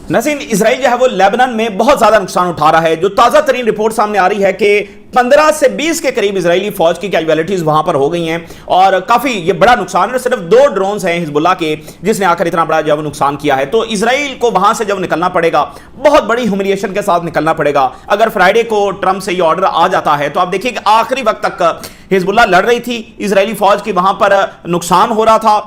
ناظرین، اسرائیل جو ہے وہ لیبنان میں بہت زیادہ نقصان اٹھا رہا ہے. جو تازہ ترین رپورٹ سامنے آ رہی ہے کہ 15 سے 20 کے قریب اسرائیلی فوج کی کیجویلٹیز وہاں پر ہو گئی ہیں اور کافی یہ بڑا نقصان ہے. صرف 2 ڈرونز ہیں حزب اللہ کے جس نے آ کر اتنا بڑا جو نقصان کیا ہے. تو اسرائیل کو وہاں سے جب نکلنا پڑے گا بہت بڑی ہیوملیشن کے ساتھ نکلنا پڑے گا. اگر فرائیڈے کو ٹرمپ سے یہ آرڈر آ جاتا ہے تو آپ دیکھیے کہ آخری وقت تک حزب اللہ لڑ رہی تھی, اسرائیلی فوج کی وہاں پر نقصان ہو رہا تھا,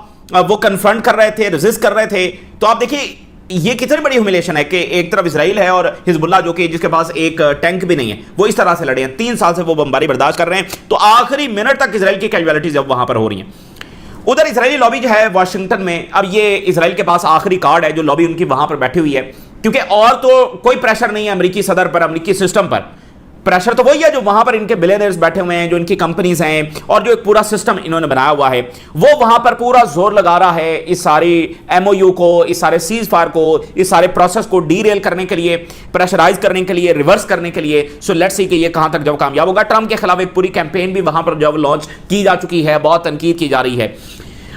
وہ کنفرنٹ کر رہے تھے, ریزسٹ کر رہے تھے. تو آپ دیکھیے یہ کتنی بڑی ہیوملیشن ہے کہ ایک طرف اسرائیل ہے اور حزب اللہ جو کہ جس کے پاس ایک ٹینک بھی نہیں ہے وہ اس طرح سے لڑے ہیں. 3 سال سے وہ بمباری برداشت کر رہے ہیں. تو آخری منٹ تک اسرائیل کی کیجویلٹیز اب وہاں پر ہو رہی ہیں. ادھر اسرائیلی لابی جو ہے واشنگٹن میں, اب یہ اسرائیل کے پاس آخری کارڈ ہے جو لابی ان کی وہاں پر بیٹھی ہوئی ہے, کیونکہ اور تو کوئی پریشر نہیں ہے امریکی صدر پر, امریکی سسٹم پر. پریشر تو وہی ہے جو وہاں پر ان کے بلیئنرز بیٹھے ہوئے ہیں, جو ان کی کمپنیز ہیں اور جو ایک پورا سسٹم انہوں نے بنایا ہوا ہے, وہ وہاں پر پورا زور لگا رہا ہے اس ساری ایم او یو کو, اس سارے سیز فائر کو, اس سارے پروسیس کو ڈی ریل کرنے کے لیے, پریشرائز کرنے کے لیے, ریورس کرنے کے لیے. سو لیٹس سی کہ یہ کہاں تک جب کامیاب ہوگا. ٹرمپ کے خلاف ایک پوری کیمپین بھی وہاں پر جب لانچ کی جا چکی ہے, بہت تنقید کی جا رہی ہے.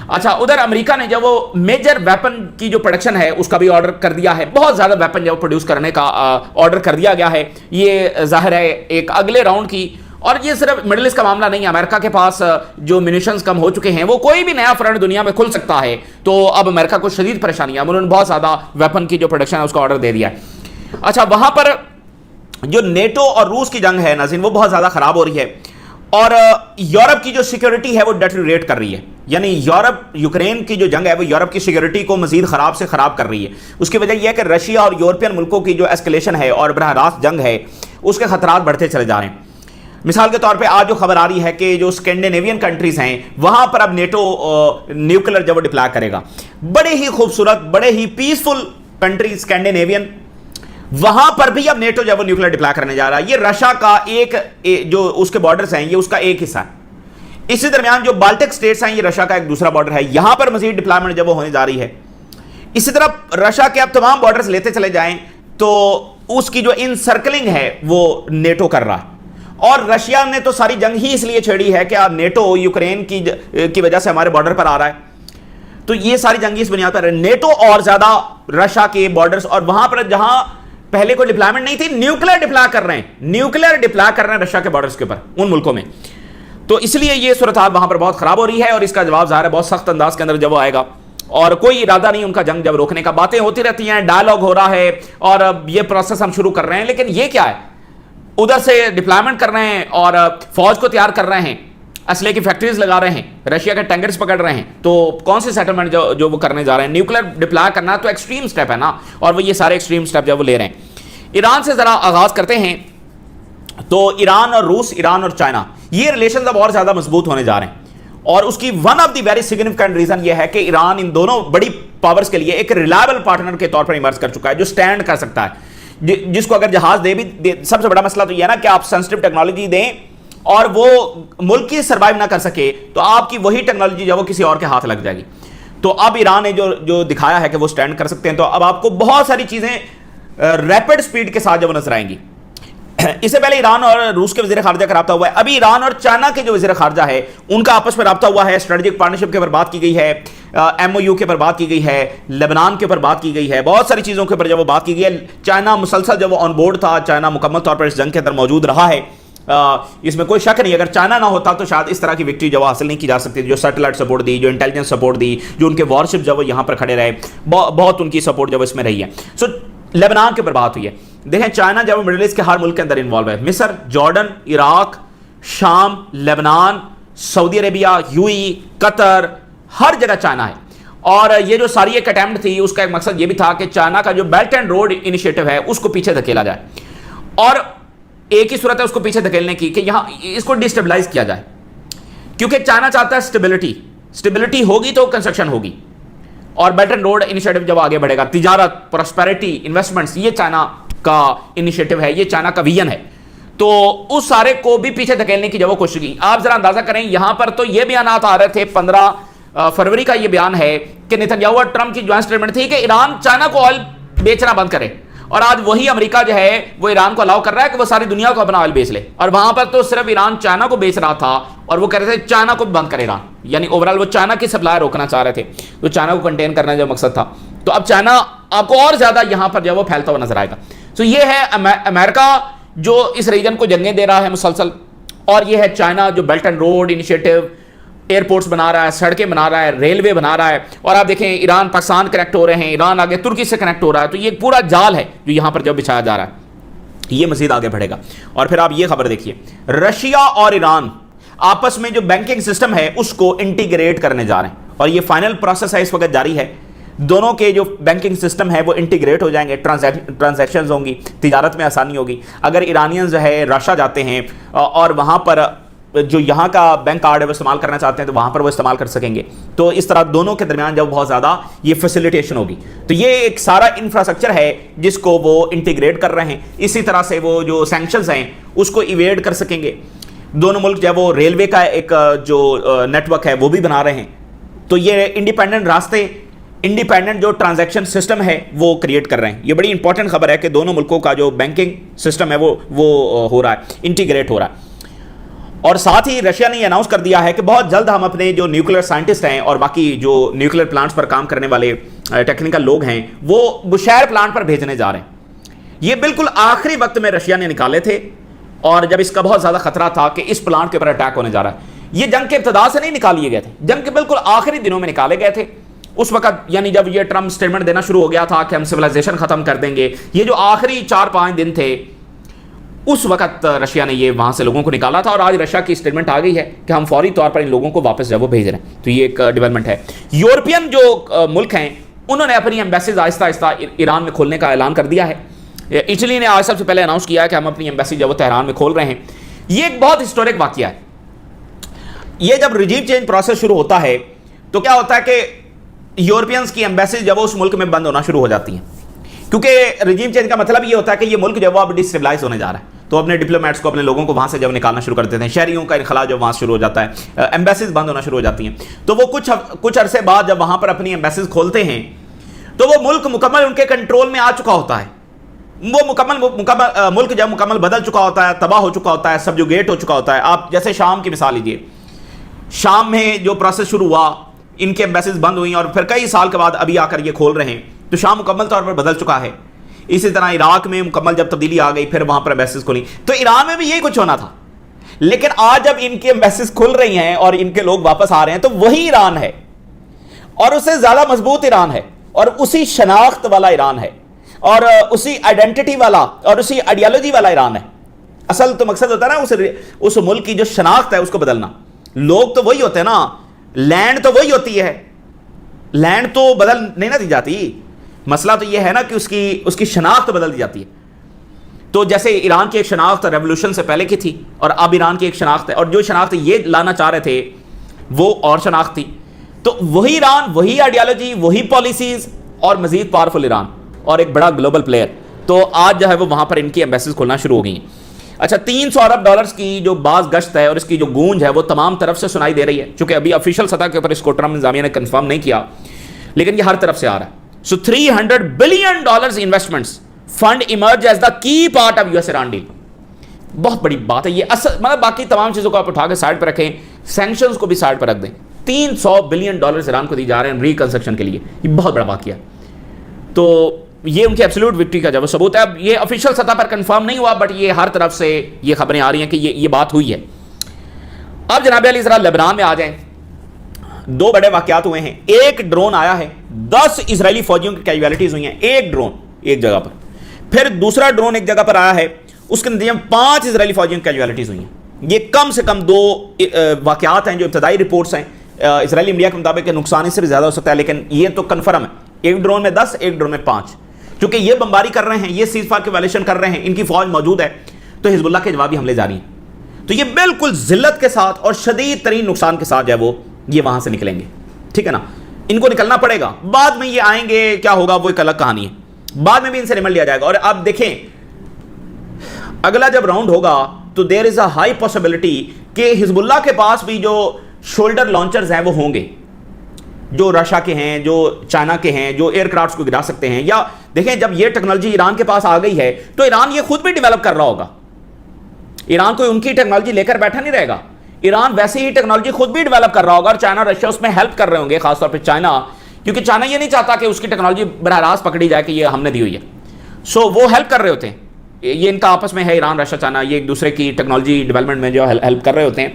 اچھا, ادھر امریکہ نے جب وہ میجر ویپن کی جو پروڈکشن ہے اس کا بھی آرڈر کر دیا ہے. بہت زیادہ ویپن جو پروڈیوس کرنے کا آرڈر کر دیا گیا ہے. یہ ظاہر ہے ایک اگلے راؤنڈ کی, اور یہ صرف مڈل ایسٹ کا معاملہ نہیں ہے. امریکہ کے پاس جو منیشنز کم ہو چکے ہیں, وہ کوئی بھی نیا فرنٹ دنیا میں کھل سکتا ہے. تو اب امریکہ کو شدید پریشانی ہے, انہوں نے بہت زیادہ ویپن کی جو پروڈکشن ہے اس کا آرڈر دے دیا ہے. اچھا, وہاں پر جو نیٹو اور روس کی جنگ ہے ناظرین وہ بہت زیادہ خراب ہو رہی ہے, اور یورپ کی جو سیکیورٹی ہے وہ ڈیٹریریٹ کر رہی ہے. یعنی یورپ یوکرین کی جو جنگ ہے وہ یورپ کی سیکیورٹی کو مزید خراب سے خراب کر رہی ہے. اس کی وجہ یہ ہے کہ رشیا اور یورپین ملکوں کی جو ایسکلیشن ہے اور براہ راست جنگ ہے اس کے خطرات بڑھتے چلے جا رہے ہیں. مثال کے طور پہ آج جو خبر آ رہی ہے کہ جو اسکینڈینیوین کنٹریز ہیں وہاں پر اب نیٹو نیوکلر جب وہ ڈپلائی کرے گا. بڑے ہی خوبصورت, بڑے ہی پیسفل کنٹریز اسکینڈینیوین, وہاں پر بھی اب نیٹو جب وہ نیوکلیر ڈپلائی کرنے جا رہا ہے. یہ رشیا کا ایک جو اس کے بارڈرز ہیں یہ اس کا ایک حصہ ہے. اسی درمیان جو بالٹک سٹیٹس ہیں یہ رشیا کا ایک دوسرا بارڈر ہے, یہاں پر مزید ڈپلائمنٹ جب وہ ہونے جا رہی ہے. اسی طرح رشیا کے اب تمام بارڈرز لیتے چلے جائیں تو اس کی جو انسرکلنگ ہے وہ نیٹو کر رہا ہے. اور رشیا نے تو ساری جنگ ہی اس لیے چھیڑی ہے کہ نیٹو یوکرین کی وجہ سے ہمارے بارڈر پر آ رہا ہے. تو یہ ساری جنگ اس بنیاد پر نیٹو اور زیادہ رشیا کے بارڈرز, اور وہاں پر جہاں پہلے کوئی ڈپلائمنٹ نہیں تھی نیوکلیر ڈپلائی کر رہے ہیں, نیوکلیر ڈپلائی کر رہے ہیں رشیا کے بارڈرز کے اوپر ان ملکوں میں. تو اس لیے یہ صورتحال وہاں پر بہت خراب ہو رہی ہے, اور اس کا جواب ظاہر ہے بہت سخت انداز کے اندر جب وہ آئے گا. اور کوئی ارادہ نہیں ان کا جنگ جب روکنے کا. باتیں ہوتی رہتی ہیں, ڈائلاگ ہو رہا ہے اور یہ پروسیس ہم شروع کر رہے ہیں, لیکن یہ کیا ہے, ادھر سے ڈپلائمنٹ کر رہے ہیں اور فوج کو تیار کر رہے ہیں, اسلحے کی فیکٹریز لگا رہے ہیں, رشیا کے ٹینکرز پکڑ رہے ہیں. تو کون سی سیٹلمنٹ جو وہ کرنے جا رہے ہیں. نیوکلیر ڈپلائی کرنا تو ایکسٹریم سٹیپ ہے نا, اور وہ یہ سارے ایکسٹریم سٹیپ جب وہ لے رہے ہیں. ایران سے ذرا آغاز کرتے ہیں. تو ایران اور روس, ایران اور چائنا, یہ ریلیشنز اب اور زیادہ مضبوط ہونے جا رہے ہیں. اور اس کی one of the very significant reason یہ ہے کہ ایران ان دونوں بڑی پاورز کے لیے ایک ریلائبل پارٹنر کے طور پر ایمرج کر چکا ہے, جو سٹینڈ کر سکتا ہے, جس کو اگر جہاز دے بھی. سب سے بڑا مسئلہ تو یہ ہے نا کہ آپ سینسٹیو ٹیکنالوجی دیں اور وہ ملک کی سروائیو نہ کر سکے تو آپ کی وہی ٹیکنالوجی جو وہ کسی اور کے ہاتھ لگ جائے گی. تو اب ایران نے جو دکھایا ہے کہ وہ سٹینڈ کر سکتے ہیں, تو اب آپ کو بہت ساری چیزیں ریپڈ سپیڈ کے ساتھ جب نظر آئیں گی. اس سے پہلے ایران اور روس کے وزیر خارجہ کا رابطہ ہوا ہے. ابھی ایران اور چائنا کے جو وزیر خارجہ ہے ان کا آپس میں رابطہ ہوا ہے. اسٹریٹجک پارٹنرشپ کے اوپر بات کی گئی ہے, ایم او یو کے اوپر بات کی گئی ہے, لیبنان کے اوپر بات کی گئی ہے, بہت ساری چیزوں کے اوپر جب وہ بات کی گئی ہے. چائنا مسلسل جب وہ آن بورڈ تھا, چائنا مکمل طور پر اس جنگ کے اندر موجود رہا ہے. اس میں کوئی شک نہیں, اگر چائنا نہ ہوتا تو شاید اس طرح کی وکٹری جو حاصل نہیں کی جا سکتی. جو سیٹلائٹ سپورٹ دی, جو انٹیلیجنس سپورٹ دی, جو ان کے وارشپ جب وہ یہاں پر کھڑے رہے, بہت ان کی سپورٹ جب اس میں رہی ہے. سو لیبنان کے اوپر بات ہوئی ہے. دیکھیں چائنا جب مڈل ایسٹ کے ہر ملک کے اندر انوالو ہے, مصر, جارڈن, عراق, شام, لیبنان, سعودی عربیہ, یو ای, قطر, ہر جگہ چائنا ہے. اور یہ جو ساری ایک اٹیمپٹ تھی اس کا ایک مقصد یہ بھی تھا کہ چائنا کا جو بیلٹ اینڈ روڈ انیشیٹو ہے اس کو پیچھے دھکیلا جائے. اور ایک ہی صورت ہے اس کو پیچھے دھکیلنے کی کہ یہاں اس کو ڈسٹیبلائز کیا جائے, کیونکہ چائنا چاہتا ہے اسٹیبلٹی ہوگی تو کنسٹرکشن ہوگی. اور بیلٹ اینڈ روڈ انیشیٹو جب آگے بڑھے گا, تجارت, پراسپیرٹی, انویسٹمنٹس, یہ چائنا کا انیشیٹو ہے, یہ چائنا کا ویژن ہے. تو اس سارے کو بھی پیچھے دھکیلنے کی جب وہ کوشش کی. آپ ذرا اندازہ کریں, یہاں پر تو یہ بیانات آ رہے تھے, 15 فروری کا یہ بیان ہے کہ نیتنیاہو اور ٹرمپ کی جوائنٹ اسٹیٹمنٹ تھی کہ ایران چائنا کو آئل بیچنا بند کرے. اور آج وہی امریکہ جو ہے وہ ایران کو الاؤ کر رہا ہے کہ وہ ساری دنیا کو اپنا آئل بیچ لے. اور وہاں پر تو صرف ایران چائنا کو بیچ رہا تھا اور وہ کہہ رہے تھے چائنا کو بند کرے ایران, یعنی اوورال وہ چائنا کی سپلائی روکنا چاہ رہے تھے. تو چائنا کو کنٹین کرنا جو مقصد تھا. تو اب چائنا آپ کو اور زیادہ یہاں پر جو ہے وہ پھیلتا ہوا نظر آئے گا. تو یہ ہے امریکہ جو اس ریجن کو جنگیں دے رہا ہے مسلسل, اور یہ ہے چائنا جو belt and road initiative, airports بنا رہا ہے, سڑکیں بنا رہا ہے, ریلوے بنا رہا ہے, اور آپ دیکھیں ایران پاکستان کنیکٹ ہو رہے ہیں, ایران آگے ترکی سے کنیکٹ ہو رہا ہے. تو یہ پورا جال ہے جو یہاں پر جو بچھایا جا رہا ہے, یہ مزید آگے بڑھے گا. اور پھر آپ یہ خبر دیکھیے, رشیا اور ایران آپس میں جو بینکنگ سسٹم ہے اس کو انٹیگریٹ کرنے جا رہے ہیں, اور یہ فائنل پروسیس ہے اس وقت جاری ہے. دونوں کے جو بینکنگ سسٹم ہے وہ انٹیگریٹ ہو جائیں گے, ٹرانزیکشنز ہوں گی, تجارت میں آسانی ہوگی. اگر ایرانینز جو ہے رشیا جاتے ہیں اور وہاں پر جو یہاں کا بینک کارڈ ہے وہ استعمال کرنا چاہتے ہیں تو وہاں پر وہ استعمال کر سکیں گے. تو اس طرح دونوں کے درمیان جب بہت زیادہ یہ فیسیلیٹیشن ہوگی. تو یہ ایک سارا انفراسٹرکچر ہے جس کو وہ انٹیگریٹ کر رہے ہیں. اسی طرح سے وہ جو سینکشنز ہیں اس کو ایویڈ کر سکیں گے. دونوں ملک جو ہے وہ ریلوے کا ایک جو نیٹ ورک ہے وہ بھی بنا رہے ہیں. تو یہ انڈیپینڈنٹ راستے, انڈیپینڈنٹ جو ٹرانزیکشن سسٹم ہے وہ کریٹ کر رہے ہیں. یہ بڑی انپورٹنٹ خبر ہے کہ دونوں ملکوں کا جو بینکنگ سسٹم ہے وہ ہو رہا ہے, انٹیگریٹ ہو رہا ہے. اور ساتھ ہی رشیا نے یہ اناؤنس کر دیا ہے کہ بہت جلد ہم اپنے جو نیوکلیر سائنٹسٹ ہیں اور باقی جو نیوکلیر پلانٹس پر کام کرنے والے ٹیکنیکل لوگ ہیں وہ بشیر پلانٹ پر بھیجنے جا رہے ہیں. یہ بالکل آخری وقت میں رشیا نے نکالے تھے, اور جب اس کا بہت زیادہ خطرہ تھا کہ اس پلانٹ کے اوپر اٹیک ہونے جا رہا ہے. یہ جنگ کے ابتدا سے نہیں نکال لیے گئے تھے, جنگ کے بالکل آخری دنوں میں نکالے گئے تھے. اس وقت یعنی جب یہ ٹرمپ سٹیٹمنٹ دینا شروع ہو گیا تھا کہ ہم سویلائزیشن ختم کر دیں گے, یہ جو آخری 4-5 دن تھے اس وقت رشیا نے یہ وہاں سے لوگوں کو نکالا تھا. اور آج رشیا کی سٹیٹمنٹ آ گئی ہے کہ ہم فوری طور پر ان لوگوں کو واپس جو وہ بھیج رہے ہیں. تو یہ ایک ڈیولپمنٹ ہے. یورپین جو ملک ہیں انہوں نے اپنی ایمبیسیز آہستہ آہستہ ایران میں کھولنے کا اعلان کر دیا ہے. اٹلی نے آج سب سے پہلے اناؤنس کیا ہے کہ ہم اپنی ایمبیسی جو وہ تہران میں کھول رہے ہیں. یہ ایک بہت ہسٹورک واقعہ ہے. یہ جب رجیم چینج پروسیس شروع ہوتا ہے تو کیا ہوتا ہے کہ یورپینز کی ایمبیسیز جب اس ملک میں بند ہونا شروع ہو جاتی ہیں, کیونکہ رجیم چینج کا مطلب یہ ہوتا ہے کہ یہ ملک جو وہ اب ڈسٹیبلائز ہونے جا رہا ہے. تو اپنے ڈپلومیٹس کو, اپنے لوگوں کو وہاں سے جب نکالنا شروع کر دیتے ہیں, شہریوں کا انخلا جو وہاں شروع ہو جاتا ہے, ایمبیسیز بند ہونا شروع ہو جاتی ہیں. تو وہ کچھ عرصے بعد جب وہاں پر اپنی ایمبیسیز کھولتے ہیں تو وہ ملک مکمل ان کے کنٹرول میں آ چکا ہوتا ہے. وہ ملک جب مکمل بدل چکا ہوتا ہے, تباہ ہو چکا ہوتا ہے, سبجوگیٹ ہو چکا ہوتا ہے. آپ جیسے شام کی مثال لیجیے, شام میں جو پروسیس شروع ہوا, ان کے ایمبیسیز بند ہوئی اور پھر کئی سال کے بعد ابھی آ کر یہ کھول رہے ہیں, تو شام مکمل طور پر بدل چکا ہے. اسی طرح عراق میں مکمل جب تبدیلی آ گئی پھر وہاں پر ایمبیسیز کھولی. تو ایران میں بھی یہی کچھ ہونا تھا, لیکن آج جب ان کی ایمبیسیز کھل رہی ہیں اور ان کے لوگ واپس آ رہے ہیں تو وہی ایران ہے, اور اس سے زیادہ مضبوط ایران ہے, اور اسی شناخت والا ایران ہے, اور اسی آئیڈینٹی والا اور اسی آئیڈیالوجی والا ایران ہے. اصل تو مقصد ہوتا ہے نا اس ملک کی جو شناخت ہے اس کو بدلنا. لوگ تو وہی ہوتے ہیں نا, لینڈ تو وہی ہوتی ہے, لینڈ تو بدل نہیں نہ دی جاتی. مسئلہ تو یہ ہے نا کہ اس کی شناخت بدل دی جاتی ہے. تو جیسے ایران کی ایک شناخت ریولوشن سے پہلے کی تھی اور اب ایران کی ایک شناخت ہے, اور جو شناخت یہ لانا چاہ رہے تھے وہ اور شناخت تھی. تو وہی ایران, وہی آئیڈیالوجی, وہی پالیسیز, اور مزید پاورفل ایران اور ایک بڑا گلوبل پلیئر. تو آج جو ہے وہ وہاں پر ان کی ایمبیسیز کھولنا شروع ہو گئی ہیں. اچھا, $300 ارب کی جو باز گشت ہے اور اس کی جو گونج ہے وہ تمام طرف سے سنائی دے رہی ہے, چونکہ ابھی آفیشیل سطح کے اوپر اس کو ٹرمپ انتظامیہ نے کنفرم نہیں کیا, لیکن یہ ہر طرف سے آ رہا ہے. So $300 billion investments fund emerge as the key part of US-Iran deal. بہت بڑی بات ہے یہ. اصل مطلب باقی تمام چیزوں کو آپ اٹھا کے سائڈ پہ رکھیں, سینکشنز کو بھی سائڈ پہ رکھ دیں, $300 بلین ایران کو دی جا رہے ہیں ریکنسٹرکشن کے لیے. یہ بہت بڑا واقعہ ہے. تو یہ ان کی ایبسولوٹ وکٹری کا جب ثبوت ہے. اب یہ آفیشیل سطح پر کنفرم نہیں ہوا, بٹ یہ ہر طرف سے یہ خبریں آ رہی ہیں کہ یہ بات ہوئی ہے. اب جناب علی ذرا لبنان میں آ جائیں. 2 بڑے واقعات ہوئے ہیں. ایک ڈرون آیا ہے, 10 اسرائیلی فوجیوں کی کیجویلٹیز ہوئی ہیں, ایک ڈرون ایک جگہ پر. پھر دوسرا ڈرون ایک جگہ پر آیا ہے, اس کے نتیجے میں 5 اسرائیلی فوجیوں کی کیجویلٹیز ہوئی ہیں. یہ کم سے کم 2 واقعات ہیں جو ابتدائی رپورٹس ہیں. اسرائیلی میڈیا کے مطابق نقصان اس سے بھی زیادہ ہو سکتا ہے, لیکن یہ تو کنفرم ہے. ایک ڈرون میں 10, ایک ڈرون میں 5. چونکہ یہ بمباری کر رہے ہیں, یہ سیز فائر کی وائلیشن کر رہے ہیں, ان کی فوج موجود ہے, تو حزب اللہ کے جوابی حملے جاری ہیں. تو یہ بالکل ذلت کے ساتھ اور شدید ترین نقصان کے ساتھ جو ہے وہ یہ وہاں سے نکلیں گے. ٹھیک ہے نا, ان کو نکلنا پڑے گا. بعد میں یہ آئیں گے, کیا ہوگا وہ ایک الگ کہانی ہے. بعد میں بھی ان سے نمٹ لیا جائے گا. اور آپ دیکھیں اگلا جب راؤنڈ ہوگا تو دیر از اے ہائی پاسبلٹی کہ حزب اللہ کے پاس بھی جو شولڈر لانچرز ہیں وہ ہوں گے, جو رشیا کے ہیں, جو چائنا کے ہیں, جو ایئر کرافٹس کو گرا سکتے ہیں. یا دیکھیں جب یہ ٹیکنالوجی ایران کے پاس آ گئی ہے تو ایران یہ خود بھی ڈیولپ کر رہا ہوگا. ایران کوئی ان کی ٹیکنالوجی لے کر بیٹھا نہیں رہے گا, ایران ویسے ہی ٹیکنالوجی خود بھی ڈیولپ کر رہا ہوگا, اور چائنا اور رشیا اس میں ہیلپ کر رہے ہوں گے, خاص طور پہ چائنا, کیونکہ چائنا یہ نہیں چاہتا کہ اس کی ٹیکنالوجی براہ راست پکڑی جائے کہ یہ ہم نے دی ہوئی ہے. سو وہ ہیلپ کر رہے ہوتے ہیں, یہ ان کا آپس میں ہے, ایران رشیا چائنا, یہ ایک دوسرے کی ٹیکنالوجی ڈیولپمنٹ میں جو ہیلپ کر رہے ہوتے ہیں.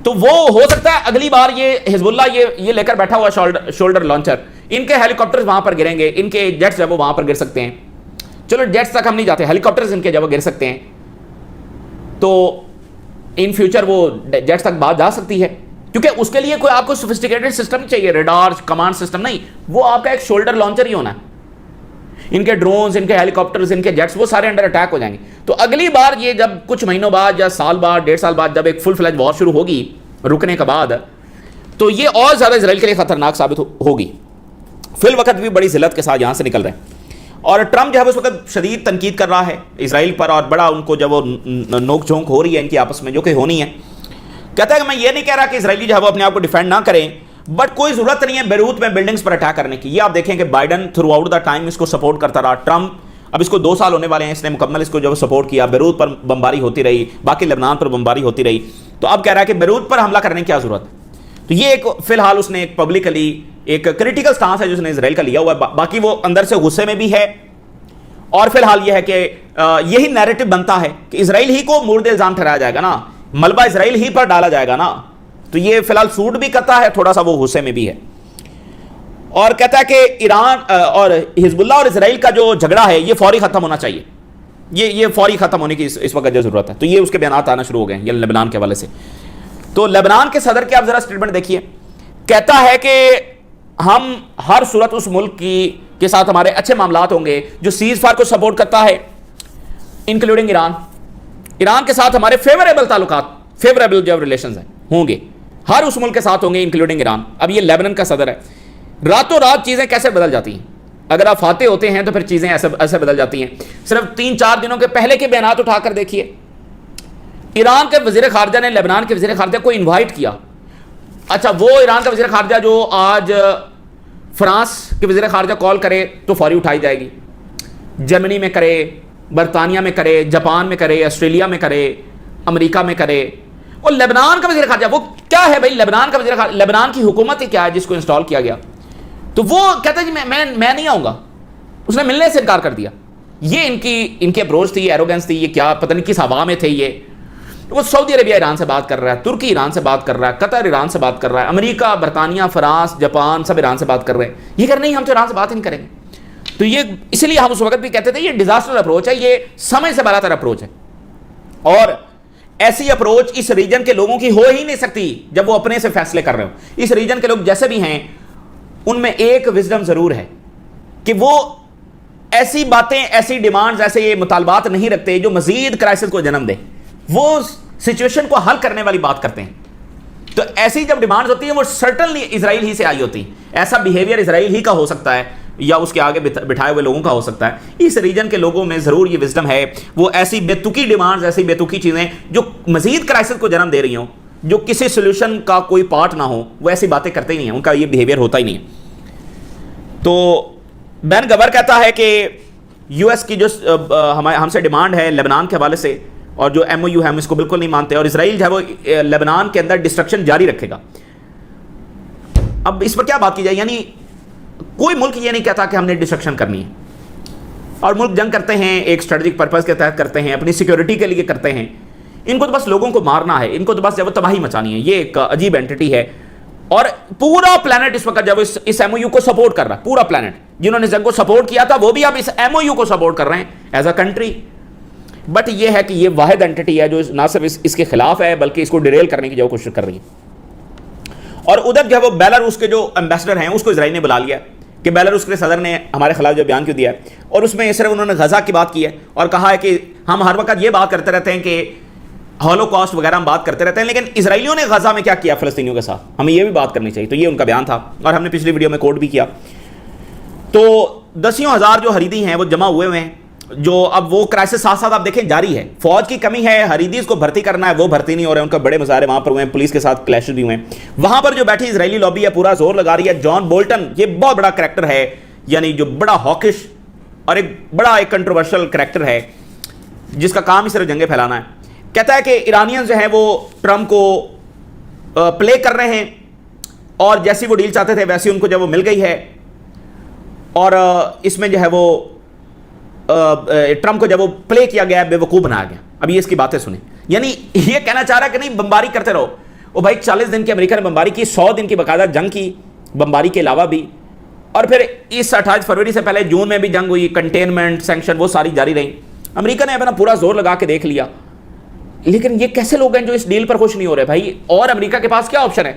تو وہ ہو سکتا ہے اگلی بار یہ حزب اللہ یہ لے کر بیٹھا ہوا شولڈر لانچر, ان کے ہیلی کاپٹرز وہاں پر گریں گے, ان کے جیٹس جب وہ وہاں پر گر سکتے ہیں. چلو جیٹس تک ہم نہیں جاتے, ہیلی کاپٹرز ان کے جب وہ گر سکتے ہیں تو ان فیوچر وہ جیٹس تک بات جا سکتی ہے, کیونکہ اس کے لیے کوئی آپ کو سوفسٹیکیٹڈ سسٹم نہیں چاہیے, ریڈار کمانڈ سسٹم نہیں, وہ آپ کا ایک شولڈر لانچر ہی ہونا ہے. ان کے ڈرونز, ان کے ہیلی کاپٹرز, ان کے جیٹس وہ سارے انڈر اٹیک ہو جائیں گے. تو اگلی بار یہ جب کچھ مہینوں بعد یا سال بعد, 1.5 سال بعد جب ایک فل فلیج وار شروع ہوگی رکنے کے بعد, تو یہ اور زیادہ اسرائیل کے لیے خطرناک ثابت ہوگی. فی الوقت بھی بڑی ذلت کے ساتھ یہاں سے نکل رہے ہیں, اور ٹرمپ جو ہے اس وقت شدید تنقید کر رہا ہے اسرائیل پر, اور بڑا ان کو جب وہ نوک جھونک ہو رہی ہے ان کی آپس میں, جو کہ ہونی ہے. کہتا ہے کہ میں یہ نہیں کہہ رہا کہ اسرائیلی جو ہے وہ اپنے آپ کو ڈیفینڈ نہ کریں, بٹ کوئی ضرورت نہیں ہے بیروت میں بلڈنگز پر اٹیک کرنے کی. یہ آپ دیکھیں کہ Biden throughout the time اس کو سپورٹ کرتا رہا, ٹرمپ اب اس کو 2 سال ہونے والے ہیں, اس نے مکمل اس کو جو سپورٹ کیا, بیروت پر بمباری ہوتی رہی, باقی لبنان پر بمباری ہوتی رہی, تو اب کہہ رہا ہے کہ بیروت پر حملہ کرنے کی کیا ضرورت. تو یہ ایک فی الحال اس نے ایک پبلکلی ایک کریٹیکل سٹانس ہے جو اس نے اسرائیل کا لیا ہوا ہے. باقی وہ اندر سے غصے میں بھی ہے, اور فی الحال یہ ہے کہ یہی نیریٹو بنتا ہے کہ اسرائیل ہی کو مورد الزام ٹھہرایا جائے گا نا, ملبہ اسرائیل ہی پر ڈالا جائے گا نا. تو یہ فی الحال سوٹ بھی کرتا ہے, تھوڑا سا وہ غصے میں بھی ہے, اور کہتا ہے کہ ایران اور حزب اللہ اور اسرائیل کا جو جھگڑا ہے یہ فوری ختم ہونا چاہیے, یہ فوری ختم ہونے کی اس وقت جو ضرورت ہے. تو یہ اس کے بیانات آنا شروع ہو گئے ہیں یہ لبنان کے حوالے سے. تو لبنان کے صدر کے آپ ذرا اسٹیٹمنٹ دیکھیے, کہتا ہے کہ ہم ہر صورت اس ملک کے ساتھ ہمارے اچھے معاملات ہوں گے جو سیز فائر کو سپورٹ کرتا ہے, انکلوڈنگ ایران کے ساتھ ہمارے فیوریبل تعلقات, فیوریبل جو ریلیشنز ہیں ہوں گے, ہر اس ملک کے ساتھ ہوں گے انکلوڈنگ ایران. اب یہ لیبنان کا صدر ہے. راتوں رات چیزیں کیسے بدل جاتی ہیں, اگر آپ فاتح ہوتے ہیں تو پھر چیزیں ایسے بدل جاتی ہیں. صرف 3-4 دنوں کے پہلے کے بیانات اٹھا کر دیکھیے, ایران کے وزیر خارجہ نے لبنان کے وزیر خارجہ کو انوائٹ کیا. اچھا, وہ ایران کا وزیر خارجہ جو آج فرانس کے وزیر خارجہ کال کرے تو فوری اٹھائی جائے گی, جرمنی میں کرے, برطانیہ میں کرے, جاپان میں کرے, آسٹریلیا میں کرے, امریکہ میں کرے. اور لبنان کا وزیر خارجہ وہ کیا ہے بھائی, لبنان کا وزیر خارجہ, لبنان کی حکومت ہی کیا ہے جس کو انسٹال کیا گیا, تو وہ کہتا ہے جی میں نہیں آؤں گا, اس نے ملنے سے انکار کر دیا. یہ ان کی اپروچ تھی, ایروگنس تھی, یہ کیا پتہ نہیں کس ہوا میں تھے یہ. وہ سعودی عربیہ ایران سے بات کر رہا ہے, ترکی ایران سے بات کر رہا ہے, قطر ایران سے بات کر رہا ہے, امریکہ, برطانیہ, فرانس, جاپان سب ایران سے بات کر رہے ہیں. یہ کر نہیں, ہم تو ایران سے بات ہی نہیں کریں گے. تو یہ اس لیے ہم اس وقت بھی کہتے تھے یہ ڈیزاسٹر اپروچ ہے, یہ سمجھ سے بالاتر اپروچ ہے, اور ایسی اپروچ اس ریجن کے لوگوں کی ہو ہی نہیں سکتی جب وہ اپنے سے فیصلے کر رہے ہو. اس ریجن کے لوگ جیسے بھی ہیں ان میں ایک وزڈم ضرور ہے کہ وہ ایسی باتیں, ایسی ڈیمانڈز, ایسے یہ مطالبات نہیں رکھتے جو مزید کرائسس کو جنم دے. وہ سچویشن کو حل کرنے والی بات کرتے ہیں. تو ایسی جب ڈیمانڈز ہوتی ہیں وہ سرٹنلی اسرائیل ہی سے آئی ہوتی ہیں. ایسا بیہیویئر اسرائیل ہی کا ہو سکتا ہے یا اس کے آگے بٹھائے ہوئے لوگوں کا ہو سکتا ہے. اس ریجن کے لوگوں میں ضرور یہ وزڈم ہے, وہ ایسی بے تکی ڈیمانڈز, ایسی بے تکی چیزیں جو مزید کرائسس کو جنم دے رہی ہوں, جو کسی سولوشن کا کوئی پارٹ نہ ہو, وہ ایسی باتیں کرتے ہی نہیں ہیں, ان کا یہ بیہیویئر ہوتا ہی نہیں ہے. تو بین گور کہتا ہے کہ یو ایس کی جو ہم سے ڈیمانڈ ہے لبنان کے حوالے سے, اور جو ایم او یو ہے ہم اس کو بالکل نہیں مانتے, اور اسرائیل جو ہے وہ لبنان کے اندر ڈسٹرکشن جاری رکھے گا. اب اس پر کیا بات کی جائے, یعنی کوئی ملک یہ نہیں کہتا کہ ہم نے ڈسٹرکشن کرنی ہے, اور ملک جنگ کرتے ہیں ایک اسٹریٹجک پرپز کے تحت کرتے ہیں, اپنی سیکیورٹی کے لیے کرتے ہیں. ان کو تو بس لوگوں کو مارنا ہے, ان کو تو بس جب وہ تباہی مچانی ہے. یہ ایک عجیب اینٹی ہے, اور پورا پلانٹ اس وقت جب اس ایم او یو کو سپورٹ کر رہا ہے, پورا پلانٹ جنہوں نے جنگ کو سپورٹ کیا تھا وہ بھی اب اس ایم او یو کو سپورٹ کر رہے ہیں ایز اے کنٹری. بٹ یہ ہے کہ یہ واحد اینٹی ہے جو نہ صرف اس کے خلاف ہے بلکہ اس کو ڈیریل کرنے کی جو کوشش کر رہی ہے. اور ادھر جو ہے وہ بیلاروس کے جو امبیسڈر ہیں اس کو اسرائیل نے بلا لیا کہ بیلاروس کے صدر نے ہمارے خلاف جو بیان کیوں دیا ہے, اور اس میں صرف انہوں نے غزہ کی بات کی ہے اور کہا ہے کہ ہم ہر وقت یہ بات کرتے رہتے ہیں کہ ہولوکاسٹ وغیرہ ہم بات کرتے رہتے ہیں, لیکن اسرائیلیوں نے غزہ میں کیا کیا فلسطینیوں کے ساتھ, ہمیں یہ بھی بات کرنی چاہیے. تو یہ ان کا بیان تھا, اور ہم نے پچھلی ویڈیو میں کوٹ بھی کیا. تو 10,000 جو حریدی ہیں وہ جمع ہوئے ہیں, جو اب وہ کرائسس ساتھ ساتھ آپ دیکھیں جاری ہے. فوج کی کمی ہے, حریدیز کو بھرتی کرنا ہے, وہ بھرتی نہیں ہو رہے, ان کا بڑے مظاہرے وہاں پر ہوئے ہیں, پولیس کے ساتھ کلیشز بھی ہوئے ہیں. وہاں پر جو بیٹھی اسرائیلی لابی ہے پورا زور لگا رہی ہے. جان بولٹن یہ بہت بڑا کریکٹر ہے, یعنی جو بڑا ہاکش اور ایک بڑا ایک کنٹروورشل کریکٹر ہے جس کا کام ہی صرف جنگیں پھیلانا ہے. کہتا ہے کہ ایرانیئنز جو ہیں وہ ٹرمپ کو پلے کر رہے ہیں, اور جیسی وہ ڈیل چاہتے تھے ویسی ان کو جب وہ مل گئی ہے اور اس میں جو ہے وہ ٹرمپ کو جب وہ پلے کیا گیا بے وقوف بنایا گیا. اب یہ اس کی باتیں سنیں. یعنی یہ کہنا چاہ رہا ہے کہ نہیں بمباری کرتے رہو. وہ بھائی 40 دن کی امریکہ نے بمباری کی, 100 دن کی باقاعدہ جنگ کی بمباری کے علاوہ بھی, اور پھر اس 28 فروری سے پہلے جون میں بھی جنگ ہوئی, کنٹینمنٹ سینکشن وہ ساری جاری رہیں. امریکہ نے اپنا پورا زور لگا کے دیکھ لیا. لیکن یہ کیسے لوگ ہیں جو اس ڈیل پر خوش نہیں ہو رہے بھائی؟ اور امریکہ کے پاس کیا آپشن ہے؟